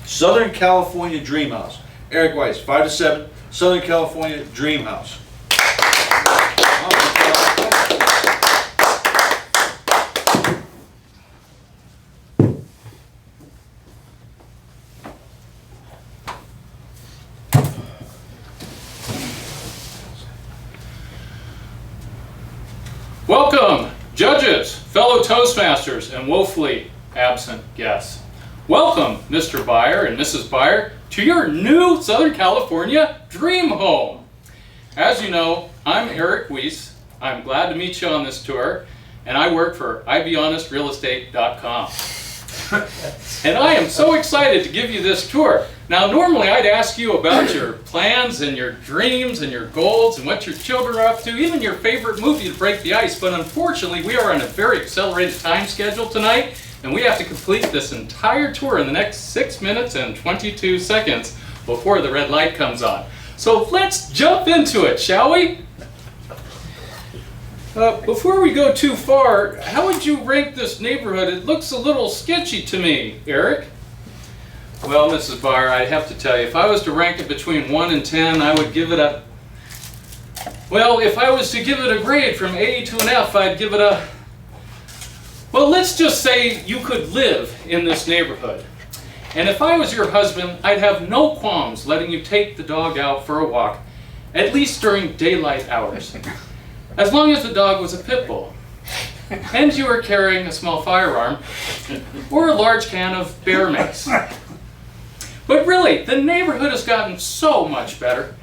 Southern California Dream House. Erik Wiese, 5 to 7, Southern California Dream House. Welcome, judges, fellow Toastmasters, and woefully absent guests. Welcome, Mr. Buyer and Mrs. Buyer, to your new Southern California dream home. As you know, I'm Erik Wiese. I'm glad to meet you on this tour, and I work for IBehonestRealEstate.com. And I am so excited to give you this tour. Now, normally I'd ask you about your plans and your dreams and your goals and what your children are up to, even your favorite movie to break the ice, but unfortunately we are on a very accelerated time schedule tonight, and we have to complete this entire tour in the next 6 minutes and 22 seconds before the red light comes on. So let's jump into it, shall we? Before we go too far, how would you rank this neighborhood? It looks a little sketchy to me, Erik. Well, Mrs. Buyer, I'd have to tell you, if I was to rank it between 1 and 10, I would give it a... Well, if I was to give it a grade from A to an F, I'd give it a... Well, let's just say you could live in this neighborhood. And if I was your husband, I'd have no qualms letting you take the dog out for a walk, at least during daylight hours. As long as the dog was a pit bull, and you were carrying a small firearm, or a large can of bear mace. But really, the neighborhood has gotten so much better.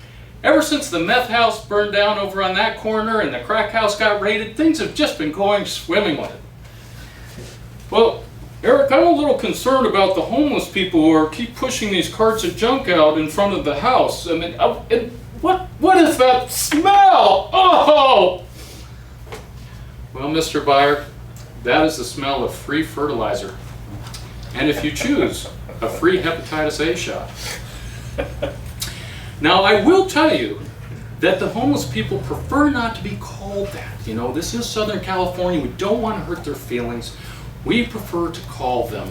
Ever since the meth house burned down over on that corner and the crack house got raided, things have just been going swimmingly. Well, Erik, I'm a little concerned about the homeless people who keep pushing these carts of junk out in front of the house. I mean, what is that smell? Oh! Well, Mr. Buyer, that is the smell of free fertilizer. And if you choose, a free hepatitis A shot. Now, I will tell you that the homeless people prefer not to be called that. You know, this is Southern California. We don't want to hurt their feelings. We prefer to call them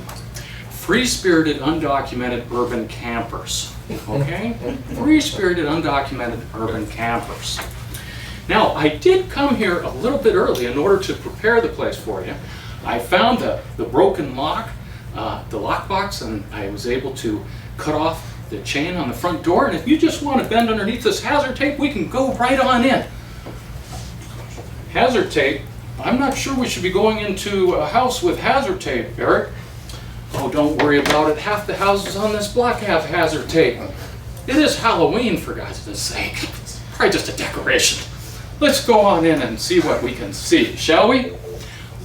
free-spirited, undocumented urban campers. Okay? Free-spirited, undocumented urban campers. Now, I did come here a little bit early in order to prepare the place for you. I found the broken lock, the lockbox, and I was able to cut off the chain on the front door. And if you just want to bend underneath this hazard tape, we can go right on in. Hazard tape? I'm not sure we should be going into a house with hazard tape, Erik. Oh, don't worry about it. Half the houses on this block have hazard tape. It is Halloween, for God's sake. It's probably just a decoration. Let's go on in and see what we can see, shall we?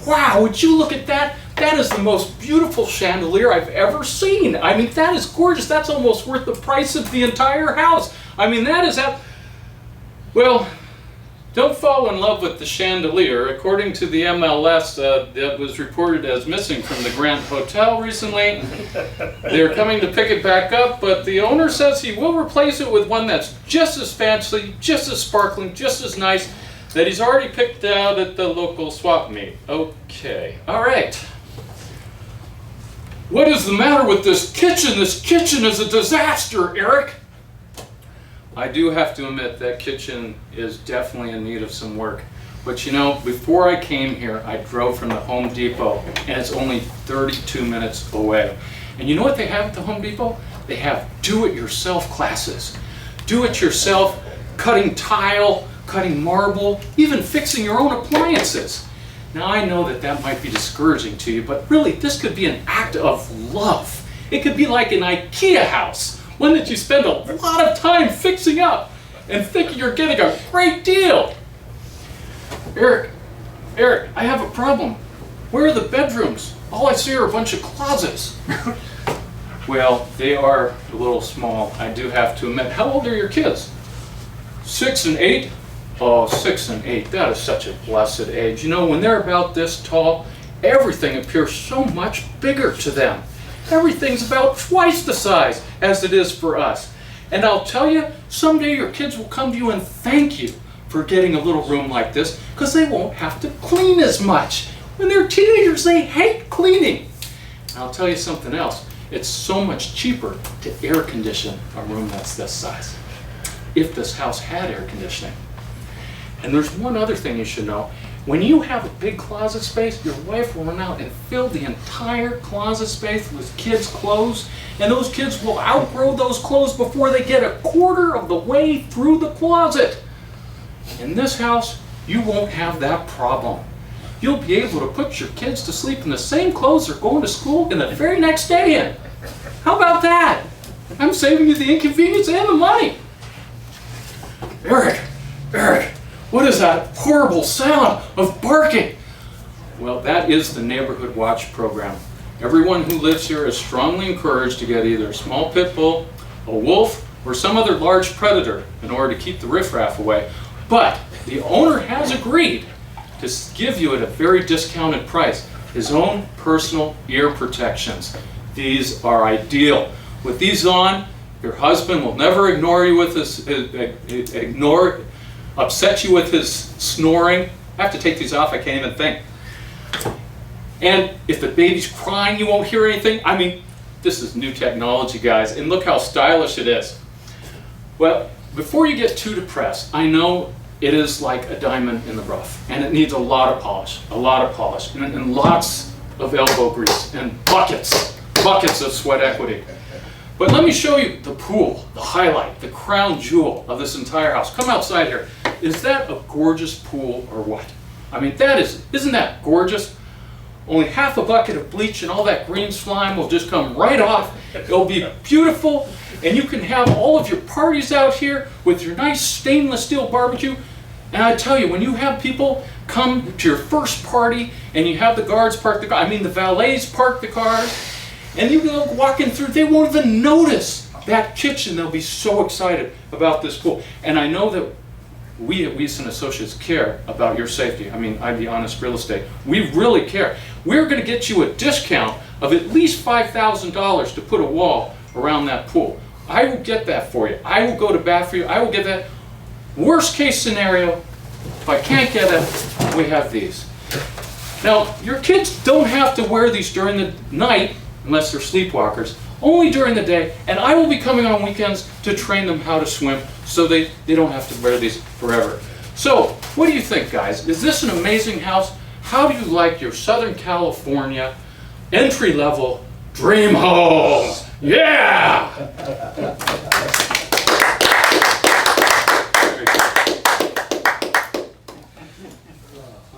Wow, would you look at that? That is the most beautiful chandelier I've ever seen. I mean, that is gorgeous. That's almost worth the price of the entire house. I mean, that is... Well, don't fall in love with the chandelier. According to the MLS, that was reported as missing from the Grand Hotel recently. They're coming to pick it back up, but the owner says he will replace it with one that's just as fancy, just as sparkling, just as nice, that he's already picked out at the local swap meet. Okay, all right. What is the matter with this kitchen? This kitchen is a disaster, Erik. I do have to admit that kitchen is definitely in need of some work. But you know, before I came here, I drove from the Home Depot, and it's only 32 minutes away. And you know what they have at the Home Depot? They have do-it-yourself classes. Do-it-yourself, cutting tile, cutting marble, even fixing your own appliances. Now I know that that might be discouraging to you, but really this could be an act of love. It could be like an IKEA house. One that you spend a lot of time fixing up and thinking you're getting a great deal. Erik, I have a problem. Where are the bedrooms? All I see are a bunch of closets. Well, they are a little small, I do have to admit. How old are your kids? 6 and 8? Oh, 6 and 8, that is such a blessed age. You know, when they're about this tall, everything appears so much bigger to them. Everything's about twice the size as it is for us. And I'll tell you, someday your kids will come to you and thank you for getting a little room like this, because they won't have to clean as much. When they're teenagers, they hate cleaning. And I'll tell you something else. It's so much cheaper to air condition a room that's this size, if this house had air conditioning. And there's one other thing you should know. When you have a big closet space, your wife will run out and fill the entire closet space with kids' clothes, and those kids will outgrow those clothes before they get a quarter of the way through the closet. In this house, you won't have that problem. You'll be able to put your kids to sleep in the same clothes they're going to school in the very next day in. How about that? I'm saving you the inconvenience and the money. Erik, what is that horrible sound of barking? Well, that is the Neighborhood Watch program. Everyone who lives here is strongly encouraged to get either a small pit bull, a wolf, or some other large predator in order to keep the riffraff away. But the owner has agreed to give you at a very discounted price his own personal ear protections. These are ideal. With these on, your husband will never ignore you with upset you with his snoring. I have to take these off, I can't even think. And if the baby's crying, you won't hear anything. I mean, this is new technology, guys, and look how stylish it is. Well, before you get too depressed, I know it is like a diamond in the rough, and it needs a lot of polish, and lots of elbow grease, and buckets of sweat equity. But let me show you the pool, the highlight, the crown jewel of this entire house. Come outside here. Is that a gorgeous pool or what? I mean, isn't that gorgeous? Only half a bucket of bleach and all that green slime will just come right off. It'll be beautiful, and you can have all of your parties out here with your nice stainless steel barbecue. And I tell you, when you have people come to your first party and you have the guards park the cars, the valets park the cars, and you go walking through, they won't even notice that kitchen. They'll be so excited about this pool. And I know that we at Wiese & Associates care about your safety. I'd be honest, real estate. We really care. We're going to get you a discount of at least $5,000 to put a wall around that pool. I will get that for you. I will go to bat for you. I will get that. Worst case scenario, if I can't get it, we have these. Now, your kids don't have to wear these during the night unless they're sleepwalkers. Only during the day, and I will be coming on weekends to train them how to swim so they don't have to wear these forever. So, what do you think, guys? Is this an amazing house? How do you like your Southern California entry-level dream home? Yeah!